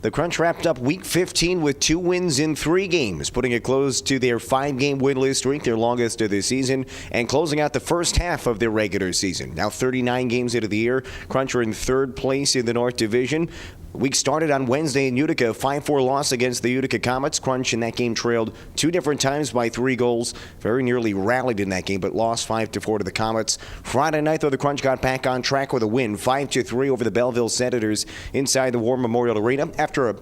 The Crunch wrapped up Week 15 with 2 wins in 3 games, putting a close to their 5-game winless streak, their longest of the season, and closing out the first half of their regular season. Now 39 games into the year, Crunch are in 3rd place in the North Division. The week started on Wednesday in Utica, 5-4 loss against the Utica Comets. Crunch in that game trailed 2 different times by 3 goals. Very nearly rallied in that game, but lost 5-4 to the Comets. Friday night, though, the Crunch got back on track with a win, 5-3 over the Belleville Senators inside the War Memorial Arena. After a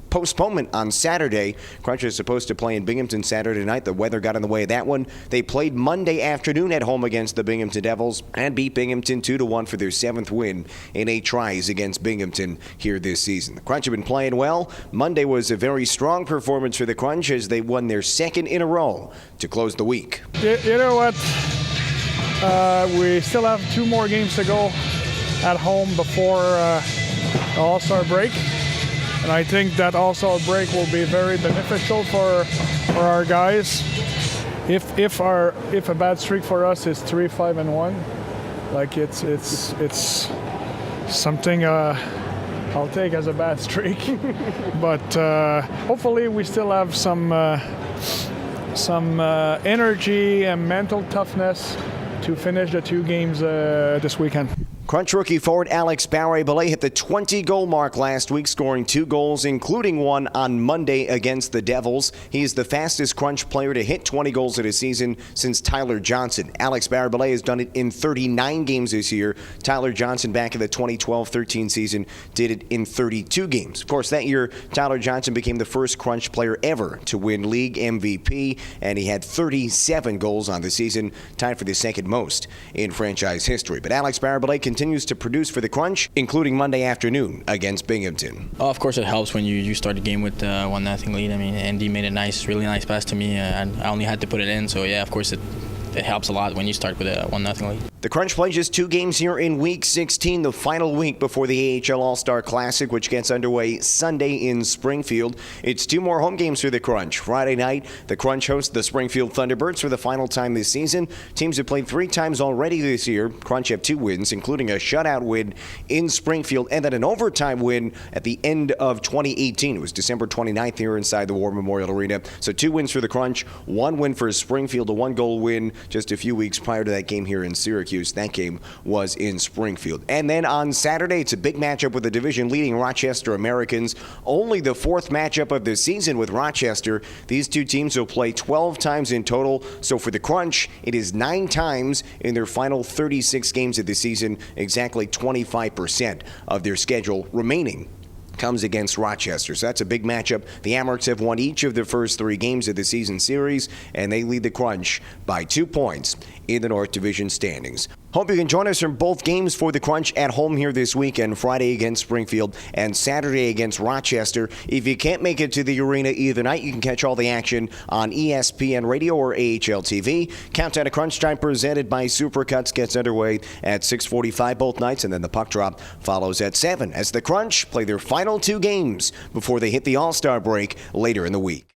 postponement on Saturday, Crunch is supposed to play in Binghamton Saturday night. The weather got in the way of that one. They played Monday afternoon at home against the Binghamton Devils and beat Binghamton 2-1 for their 7th win in 8 tries against Binghamton here this season. The Crunch have been playing well. Monday was a very strong performance for the Crunch as they won their 2nd in a row to close the week. You know what? We still have 2 more games to go at home before the All-Star break. And I think that All-Star break will be very beneficial for our guys. If a bad streak for us is 3-5-1, like it's something I'll take as a bad streak. But hopefully we still have some energy and mental toughness to finish the 2 games this weekend. Crunch rookie forward Alex Barré-Boulet hit the 20-goal mark last week, scoring 2 goals, including one on Monday against the Devils. He is the fastest Crunch player to hit 20 goals in a season since Tyler Johnson. Alex Barré-Boulet has done it in 39 games this year. Tyler Johnson back in the 2012-13 season did it in 32 games. Of course, that year, Tyler Johnson became the first Crunch player ever to win league MVP, and he had 37 goals on the season, tied for the 2nd most in franchise history. But Alex Barré-Boulet continues to produce for the Crunch, including Monday afternoon against Binghamton. Of course, it helps when you start the game with 1-0 lead. I mean, Andy made a really nice pass to me. I only had to put it in, so yeah, of course it helps a lot when you start with a 1-0 lead. The Crunch play just 2 games here in Week 16, the final week before the AHL All-Star Classic, which gets underway Sunday in Springfield. It's 2 more home games for the Crunch. Friday night, the Crunch hosts the Springfield Thunderbirds for the final time this season. Teams have played 3 times already this year. Crunch have 2 wins, including a shutout win in Springfield and then an overtime win at the end of 2018. It was December 29th here inside the War Memorial Arena. So 2 wins for the Crunch, 1 win for Springfield, a 1-goal win just a few weeks prior to that game here in Syracuse. That game was in Springfield. And then on Saturday, it's a big matchup with the division-leading Rochester Americans. Only the 4th matchup of the season with Rochester. These 2 teams will play 12 times in total. So for the Crunch, it is 9 times in their final 36 games of the season. Exactly 25% of their schedule remaining comes against Rochester. So that's a big matchup. The Amherst have won each of the first 3 games of the season series, and they lead the Crunch by 2 points in the North Division standings. Hope you can join us from both games for the Crunch at home here this weekend, Friday against Springfield and Saturday against Rochester. If you can't make it to the arena either night, you can catch all the action on ESPN Radio or AHL TV. Countdown to Crunch Time presented by Supercuts gets underway at 6:45 both nights, and then the puck drop follows at 7 as the Crunch play their final 2 games before they hit the All-Star break later in the week.